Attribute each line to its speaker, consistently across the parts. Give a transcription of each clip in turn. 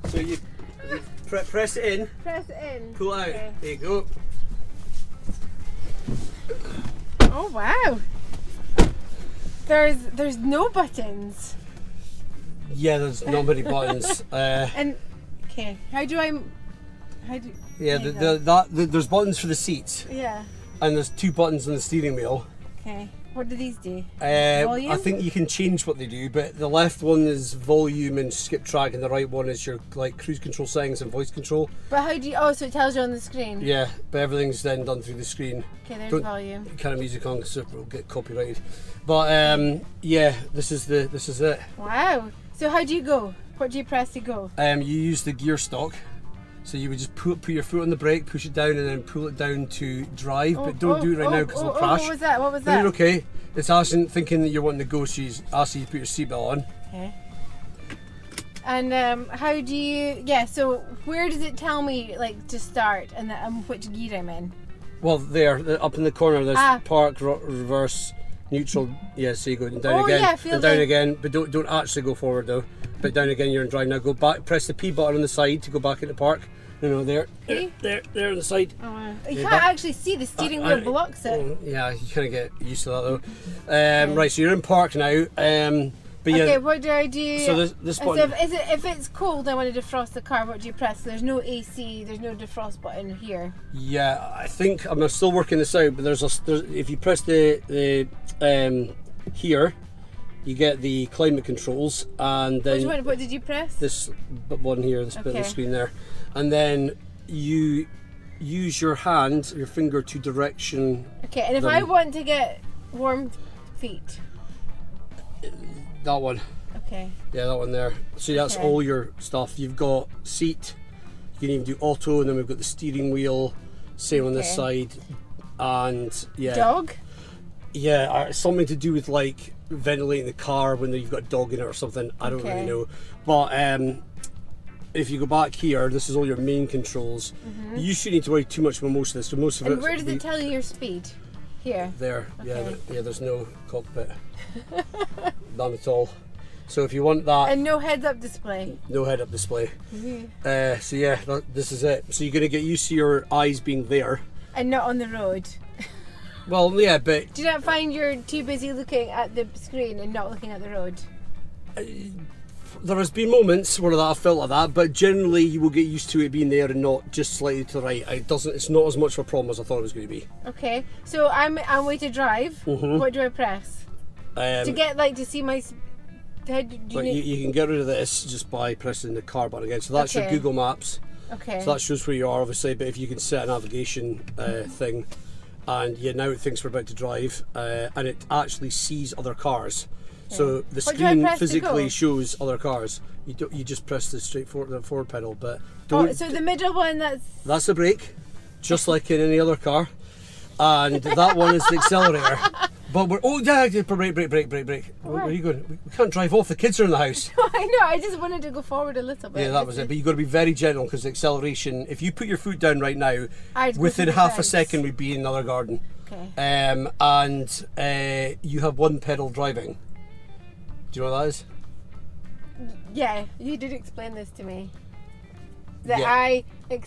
Speaker 1: So you press it in.
Speaker 2: Press it in.
Speaker 1: Pull it out.
Speaker 2: Okay.
Speaker 1: There you go.
Speaker 2: Oh wow. There's no buttons.
Speaker 1: Yeah, there's not many buttons.
Speaker 2: And okay, how do?
Speaker 1: Yeah, there's buttons for the seats,
Speaker 2: Yeah.
Speaker 1: and there's 2 buttons on the steering wheel.
Speaker 2: Okay. What do these do?
Speaker 1: Volume? I think you can change what they do, but the left one is volume and skip track, and the right one is your like cruise control settings and voice control.
Speaker 2: But how do you? Oh, so it tells you on the screen.
Speaker 1: Yeah, but everything's then done through the screen.
Speaker 2: Okay, there's
Speaker 1: Don't
Speaker 2: volume.
Speaker 1: kind of music on because it'll get copyrighted. But yeah, this is it.
Speaker 2: Wow. So how do you go? What do you press to go?
Speaker 1: You use the gear stock. So you would just put your foot on the brake, push it down, and then pull it down to drive. But don't do it right now because it'll crash.
Speaker 2: What was that? What was
Speaker 1: No,
Speaker 2: that?
Speaker 1: you're okay. It's asking, thinking that you're wanting to go. She's asking you to put your seatbelt on.
Speaker 2: Okay. And how do you? Yeah. So where does it tell me like to start and which gear I'm in?
Speaker 1: Well, up in the corner, there's park, reverse, neutral. Yeah, so you go down again,
Speaker 2: yeah, I feel
Speaker 1: and down again. But don't actually go forward though. But down again, you're in drive now. Go back. Press the P button on the side to go back into park. No, there on the side.
Speaker 2: Oh, wow. You can't actually see the steering wheel blocks it.
Speaker 1: Yeah, you kind of get used to that though. Right, so you're in park now. But yeah.
Speaker 2: Okay, what do I do?
Speaker 1: So this
Speaker 2: So
Speaker 1: button.
Speaker 2: if it's cold, I want to defrost the car. What do you press? There's no AC. There's no defrost button here.
Speaker 1: Yeah, I think I'm still working this out. But there's if you press the here, you get the climate controls, and then
Speaker 2: Which one? What did you press?
Speaker 1: this one here, this bit of the screen there, and then you use your hand, your finger to direction.
Speaker 2: Okay, and if I want to get warm feet.
Speaker 1: That one.
Speaker 2: Okay.
Speaker 1: Yeah, that one there. So that's all your stuff. You've got seat. You can even do auto, and then we've got the steering wheel. Same on this side, and yeah.
Speaker 2: Dog.
Speaker 1: Yeah, something to do with like ventilating the car when you've got a dog in it or something. I don't really know. But if you go back here, this is all your main controls. You shouldn't need to worry too much about most of this. So most of
Speaker 2: And where does it tell you your speed? Here.
Speaker 1: There.
Speaker 2: Okay.
Speaker 1: Yeah. There's no cockpit. None at all. So if you want that.
Speaker 2: And no heads-up display.
Speaker 1: No head-up display. So yeah, this is it. So you're going to get used to your eyes being there.
Speaker 2: And not on the road.
Speaker 1: Well, yeah, but...
Speaker 2: Do you not find you're too busy looking at the screen and not looking at the road?
Speaker 1: There has been moments where I felt like that, but generally you will get used to it being there and not just slightly to the right. It's not as much of a problem as I thought it was going to be.
Speaker 2: Okay, so I'm way to drive. What do I press? To get to see my...
Speaker 1: You can get rid of this just by pressing the car button again. So that's your Google Maps.
Speaker 2: Okay.
Speaker 1: So that shows where you are, obviously, but if you can set a navigation thing, and yeah, now it thinks we're about to drive, and it actually sees other cars. So the screen physically shows other cars. You just press the forward pedal, but don't.
Speaker 2: So the middle one,
Speaker 1: that's the brake, just like in any other car, and that one is the accelerator. But brake. Where are you going? We can't drive off. The kids are in the house.
Speaker 2: I know. I just wanted to go forward a little bit.
Speaker 1: Yeah, that was it. But you've got to be very gentle because the acceleration. If you put your foot down right now, within half a second we'd be in another garden.
Speaker 2: Okay.
Speaker 1: And you have one pedal driving. Do you know what that is?
Speaker 2: Yeah, you did explain this to me. That I take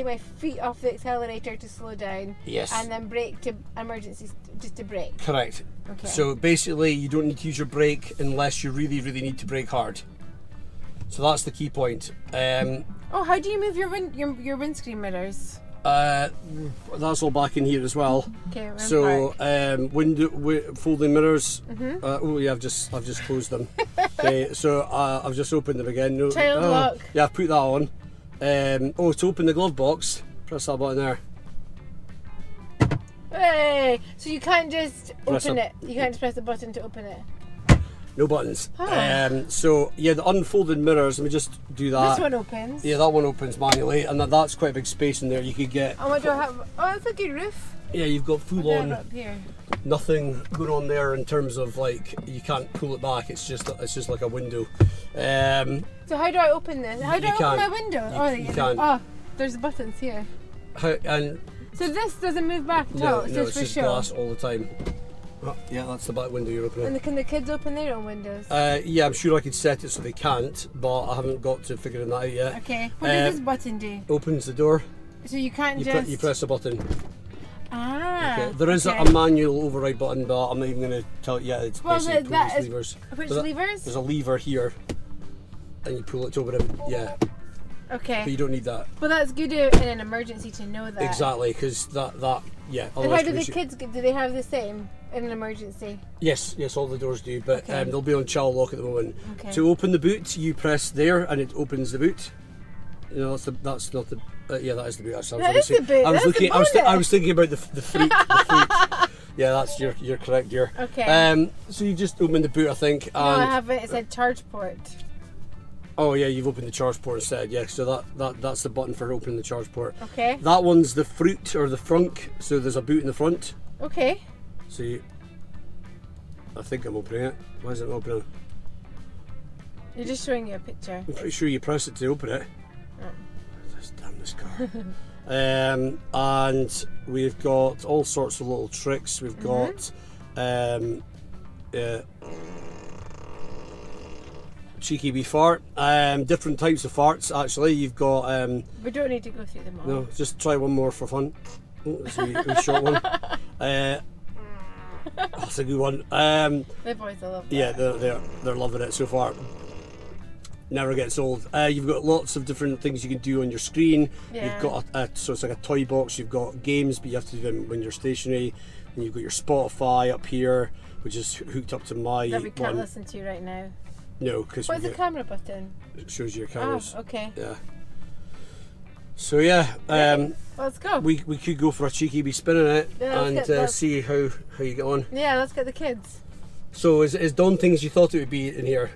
Speaker 2: my feet off the accelerator to slow down.
Speaker 1: Yes.
Speaker 2: And then brake to emergencies, just to brake.
Speaker 1: Correct.
Speaker 2: Okay.
Speaker 1: So basically, you don't need to use your brake unless you really, really need to brake hard. So that's the key point.
Speaker 2: How do you move your windscreen mirrors?
Speaker 1: That's all back in here as well.
Speaker 2: Okay.
Speaker 1: So folding mirrors. I've just closed them. Okay. So I've just opened them again. No,
Speaker 2: Child lock.
Speaker 1: Yeah, I've put that on. To open the glove box, press that button there.
Speaker 2: Hey! So you can't just open it. You can't just press the button to open it.
Speaker 1: No buttons. So yeah, the unfolded mirrors. Let me just do that.
Speaker 2: This one opens.
Speaker 1: Yeah, that one opens manually, and that's quite a big space in there. You could get.
Speaker 2: Oh, what do I have? Oh, that's a good roof.
Speaker 1: Yeah, you've got full on.
Speaker 2: Up here.
Speaker 1: Nothing going on there in terms of like you can't pull it back. It's just like a window.
Speaker 2: So how do I open this? How do I open my window?
Speaker 1: You can't.
Speaker 2: Oh, there's buttons here.
Speaker 1: And
Speaker 2: so this doesn't move back at all.
Speaker 1: No, it's just glass all the time. Oh, yeah, that's the back window you're opening.
Speaker 2: And can the kids open their own windows?
Speaker 1: Yeah, I'm sure I could set it so they can't, but I haven't got to figuring that out yet.
Speaker 2: Okay. What does this button do?
Speaker 1: Opens the door.
Speaker 2: So you can't
Speaker 1: You press a button.
Speaker 2: Ah.
Speaker 1: Okay. There is a manual override button, but I'm not even going to tell it yet. It's basically pull levers.
Speaker 2: Which levers?
Speaker 1: There's a lever here, and you pull it to open it. Yeah.
Speaker 2: Okay.
Speaker 1: But you don't need that.
Speaker 2: Well, that's good in an emergency to know that.
Speaker 1: Exactly, because yeah.
Speaker 2: And how do the kids? Do they have the same in an emergency?
Speaker 1: Yes, all the doors do, but they'll be on child lock at the moment.
Speaker 2: Okay.
Speaker 1: To open the boot, you press there, and it opens the boot. You know, that's not the. Yeah, that is the boot. Actually,
Speaker 2: that is the boot.
Speaker 1: I was thinking about the freak. Yeah, that's you're correct, dear.
Speaker 2: Okay.
Speaker 1: So you just open the boot, I think. And
Speaker 2: no, I have it. It said charge port.
Speaker 1: Oh yeah, you've opened the charge port instead. Yeah, so that's the button for opening the charge port.
Speaker 2: Okay.
Speaker 1: That one's the fruit or the frunk. So there's a boot in the front.
Speaker 2: Okay.
Speaker 1: So I think I'm opening it. Why is it not opening?
Speaker 2: You're just showing you a picture.
Speaker 1: I'm pretty sure you press it to open it.
Speaker 2: Oh.
Speaker 1: Damn this car. And we've got all sorts of little tricks. We've got cheeky wee fart. Different types of farts actually. You've got
Speaker 2: we don't need to go through them all.
Speaker 1: no, just try one more for fun. Oh, that's a wee short one. That's a good one.
Speaker 2: The boys will love that.
Speaker 1: Yeah, they're loving it so far. Never gets old. You've got lots of different things you can do on your screen.
Speaker 2: Yeah.
Speaker 1: You've got so it's like a toy box. You've got games, but you have to do them when you're stationary. And you've got your Spotify up here, which is hooked up to my
Speaker 2: that we can't
Speaker 1: one.
Speaker 2: listen to right now.
Speaker 1: No, because
Speaker 2: what's the camera button?
Speaker 1: It shows you your cameras.
Speaker 2: Oh, okay.
Speaker 1: Yeah. So yeah,
Speaker 2: let's go.
Speaker 1: We could go for a cheeky wee spin in it and see how you get on.
Speaker 2: Yeah, let's get the kids.
Speaker 1: So is it as daunting as you thought it would be in here?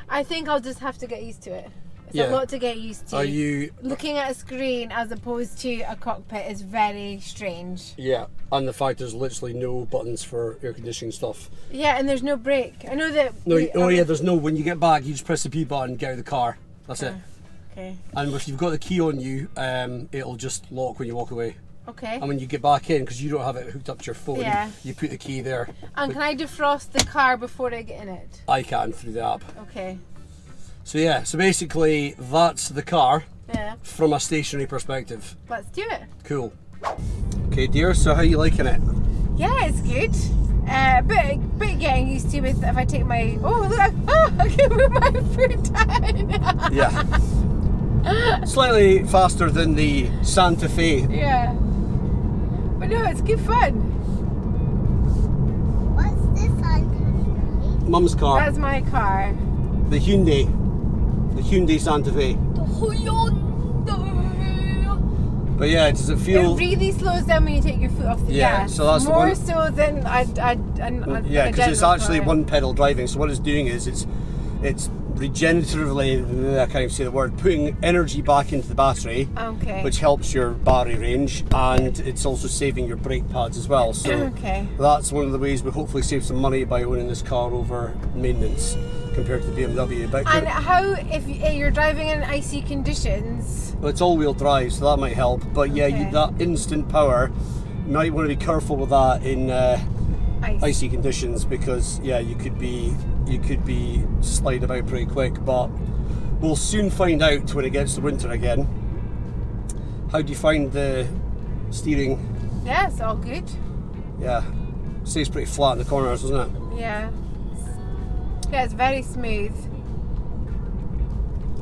Speaker 2: I think I'll just have to get used to it. It's
Speaker 1: Yeah.
Speaker 2: a lot to get used to.
Speaker 1: Are you
Speaker 2: looking at a screen as opposed to a cockpit is very strange.
Speaker 1: Yeah, and the fact there's literally no buttons for air conditioning stuff.
Speaker 2: Yeah, and there's no brake. I know that.
Speaker 1: There's no. When you get back, you just press the B button, get out of the car. That's it.
Speaker 2: Okay.
Speaker 1: And if you've got the key on you, it'll just lock when you walk away.
Speaker 2: Okay.
Speaker 1: And when you get back in, because you don't have it hooked up to your phone, you put the key there.
Speaker 2: And can I defrost the car before I get in it?
Speaker 1: I can through the app.
Speaker 2: Okay.
Speaker 1: So yeah, so basically that's the car from a stationary perspective.
Speaker 2: Let's do it.
Speaker 1: Cool. Okay, dear. So how are you liking it?
Speaker 2: Yeah, it's good. Bit getting used to with if I take my I can move my foot down.
Speaker 1: Yeah. Slightly faster than the Santa Fe.
Speaker 2: Yeah. But no, it's good fun.
Speaker 3: What's this Santa Fe?
Speaker 1: Mum's car.
Speaker 2: That's my car.
Speaker 1: The Hyundai Santa Fe.
Speaker 3: The Hyundai.
Speaker 1: But yeah, does it feel?
Speaker 2: It really slows down when you take your foot off the gas.
Speaker 1: So that's
Speaker 2: more so than
Speaker 1: yeah, because it's actually one pedal driving. So what it's doing is it's regeneratively, I can't even say the word, putting energy back into the battery, which helps your battery range, and it's also saving your brake pads as well. So that's one of the ways we hopefully save some money by owning this car over maintenance compared to the BMW. But
Speaker 2: and how, if you're driving in icy conditions?
Speaker 1: Well, it's all-wheel drive, so that might help. But yeah, that instant power, you might want to be careful with that in icy conditions, because yeah, you could be sliding about pretty quick. But we'll soon find out when it gets to winter again. How do you find the steering?
Speaker 2: Yeah, it's all good.
Speaker 1: Yeah, stays pretty flat in the corners, doesn't it?
Speaker 2: Yeah. Yeah, it's very smooth.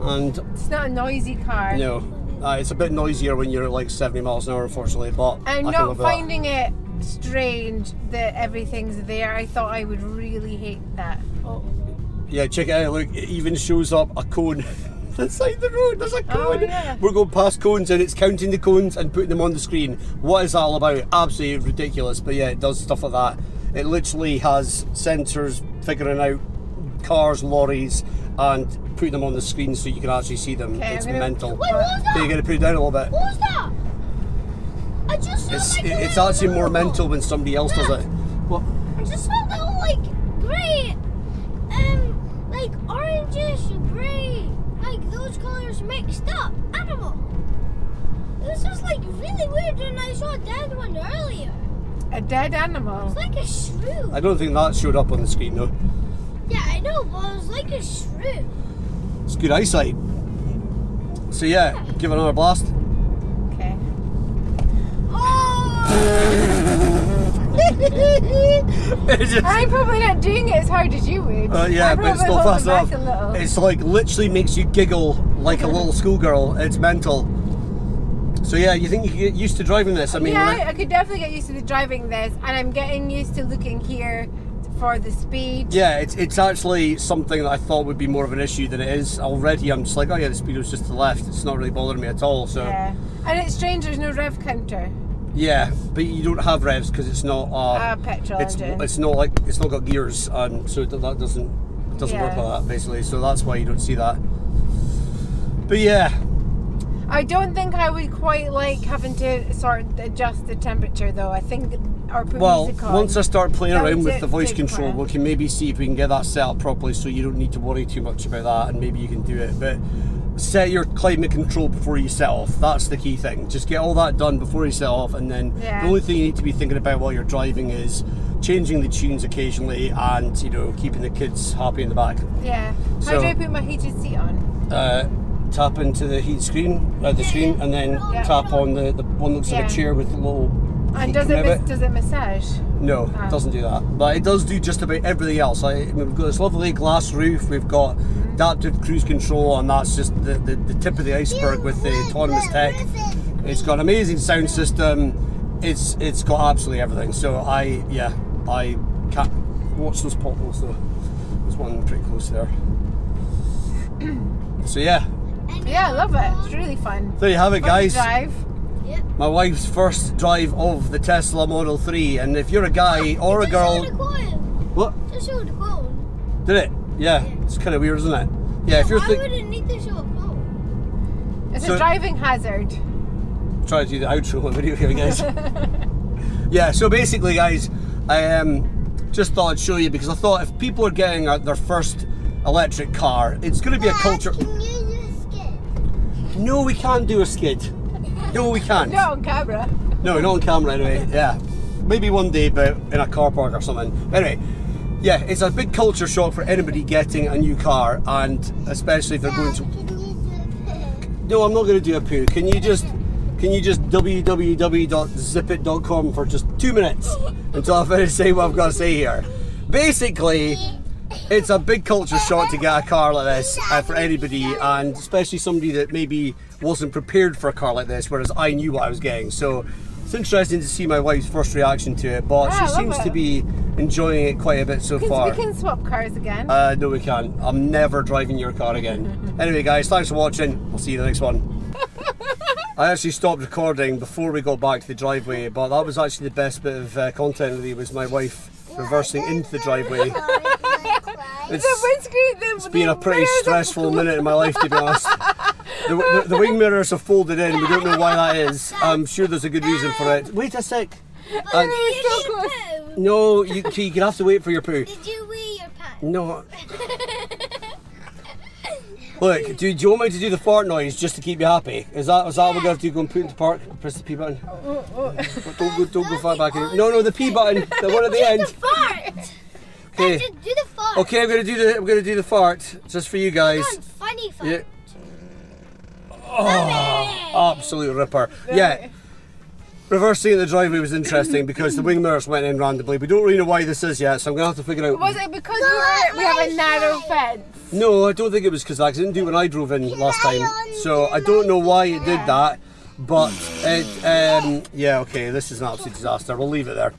Speaker 1: And
Speaker 2: it's not a noisy car.
Speaker 1: No, it's a bit noisier when you're at like 70 miles an hour, unfortunately. But
Speaker 2: I'm not finding it strange that everything's there. I thought I would really hate that. Oh.
Speaker 1: Yeah, check it out. Look, it even shows up a cone inside the road. There's a cone. Oh, yeah. We're going past cones and it's counting the cones and putting them on the screen. What is that all about? Absolutely ridiculous. But yeah, it does stuff like that. It literally has sensors figuring out cars, lorries, and putting them on the screen so you can actually see them. It's mental.
Speaker 3: Wait, what was that?
Speaker 1: So you're going to put it down a little bit.
Speaker 3: What was that? I just saw
Speaker 1: it's actually more mental when somebody else does it. What?
Speaker 3: I just saw little like grey, like orangish, grey, like those colours mixed up animal. It was just like really weird, and I saw a dead one earlier.
Speaker 2: A dead animal.
Speaker 3: It's like a shrew.
Speaker 1: I don't think that showed up on the screen though.
Speaker 3: Yeah, I know, but it was like a shrew.
Speaker 1: It's good eyesight. So yeah, give it another blast.
Speaker 2: Okay.
Speaker 3: Oh!
Speaker 2: I'm probably not doing it as hard as you would.
Speaker 1: Yeah,
Speaker 2: I'm
Speaker 1: but it's
Speaker 2: probably
Speaker 1: not fast
Speaker 2: holding back
Speaker 1: enough.
Speaker 2: a little.
Speaker 1: It's like literally makes you giggle like a little schoolgirl. It's mental. So yeah, you think you can get used to driving this? I mean,
Speaker 2: yeah, I could definitely get used to driving this, and I'm getting used to looking here for the speed.
Speaker 1: yeah, it's actually something that I thought would be more of an issue than it is. Already, I'm just like, oh yeah, the speed was just to the left. It's not really bothering me at all. So
Speaker 2: Yeah. And it's strange, there's no rev counter.
Speaker 1: yeah, but you don't have revs because it's not.
Speaker 2: Petrol engine.
Speaker 1: It's not like it's not got gears, so that doesn't work
Speaker 2: Yeah.
Speaker 1: like that basically. So that's why you don't see that. But yeah.
Speaker 2: I don't think I would quite like having to sort of adjust the temperature though. I think, or put
Speaker 1: Well,
Speaker 2: music on.
Speaker 1: once I start playing
Speaker 2: That
Speaker 1: around
Speaker 2: would
Speaker 1: with the voice
Speaker 2: take
Speaker 1: control,
Speaker 2: quite a-
Speaker 1: we can maybe see if we can get that set up properly so you don't need to worry too much about that, and maybe you can do it. But set your climate control before you set off. That's the key thing. Just get all that done before you set off, and then
Speaker 2: Yeah.
Speaker 1: the only thing you need to be thinking about while you're driving is changing the tunes occasionally and, keeping the kids happy in the back.
Speaker 2: Yeah. How
Speaker 1: So-
Speaker 2: do I put my heated seat on?
Speaker 1: Tap into the screen, and then
Speaker 2: Yeah.
Speaker 1: tap on the one that looks like
Speaker 2: Yeah.
Speaker 1: a chair with a little
Speaker 2: And
Speaker 1: feet
Speaker 2: does
Speaker 1: coming out of
Speaker 2: it does it massage?
Speaker 1: No,
Speaker 2: Ah.
Speaker 1: it doesn't do that. But it does do just about everything else. We've got this lovely glass roof, we've got adaptive cruise control, and that's just the tip of the iceberg with the autonomous tech. It's got an amazing sound system. It's got absolutely everything. So I can't watch those potholes though. There's one pretty close there. So yeah,
Speaker 2: Yeah, I love it. It's really fun.
Speaker 1: there you have it,
Speaker 2: Fun to
Speaker 1: guys.
Speaker 2: drive.
Speaker 1: My wife's first drive of the Tesla Model 3, and if you're a guy or a girl, what?
Speaker 3: Just show the cone.
Speaker 1: Did it? Yeah, it's kind of weird, isn't it? Yeah, if you're
Speaker 3: I wouldn't need to show a cone.
Speaker 2: It's
Speaker 1: So-
Speaker 2: a driving hazard.
Speaker 1: try to do the outro video here, guys. Yeah, so basically, guys, I just thought I'd show you because I thought if people are getting their first electric car, it's going to be a culture.
Speaker 3: Can you do a skid?
Speaker 1: No, we can't do a skid. No, we can't.
Speaker 2: Not on camera.
Speaker 1: No, not on camera anyway. Yeah, maybe one day, but in a car park or something. Anyway, yeah, it's a big culture shock for anybody getting a new car, and especially if they're going to.
Speaker 3: Can you do a poo?
Speaker 1: No, I'm not going to do a poo. Can you just www.zipit.com for just 2 minutes until I finish saying what I've got to say here? Basically, it's a big culture shock to get a car like this for anybody, and especially somebody that maybe wasn't prepared for a car like this, whereas I knew what I was getting. So it's interesting to see my wife's first reaction to it, but
Speaker 2: Yeah, I
Speaker 1: she
Speaker 2: love
Speaker 1: seems
Speaker 2: it.
Speaker 1: to be enjoying it quite a bit so far.
Speaker 2: We can swap cars again.
Speaker 1: No, we can't. I'm never driving your car again. Anyway, guys, thanks for watching. I'll see you in the next one. I actually stopped recording before we got back to the driveway, but that was actually the best bit of content really, was my wife reversing into the driveway. It's been a pretty stressful minute in my life, to be honest. The wing mirrors have folded in. We don't know why that is. I'm sure there's a good reason for it. Wait a sec.
Speaker 3: But you need poo.
Speaker 1: No, you can have to wait for your poo.
Speaker 3: Did you wee your pants?
Speaker 1: No. Look, do you want me to do the fart noise just to keep you happy? Is that what we're going to have to do? Go and put into park? Press the P button? Don't go far back in. No, the P button. The one at the end.
Speaker 3: Fart.
Speaker 1: Okay.
Speaker 3: Just do the fart.
Speaker 1: Okay, I'm gonna do the fart just for you guys.
Speaker 3: Come on, funny fart.
Speaker 1: Yeah. Oh, absolute ripper. Yeah. Reversing in the driveway was interesting because the wing mirrors went in randomly. We don't really know why this is yet, so I'm gonna have to figure out.
Speaker 2: Was it because we have a narrow fence?
Speaker 1: No, I don't think it was because I didn't do it when I drove in last time, so I don't know why it did that. But it, yeah, okay, this is an absolute disaster. We'll leave it there.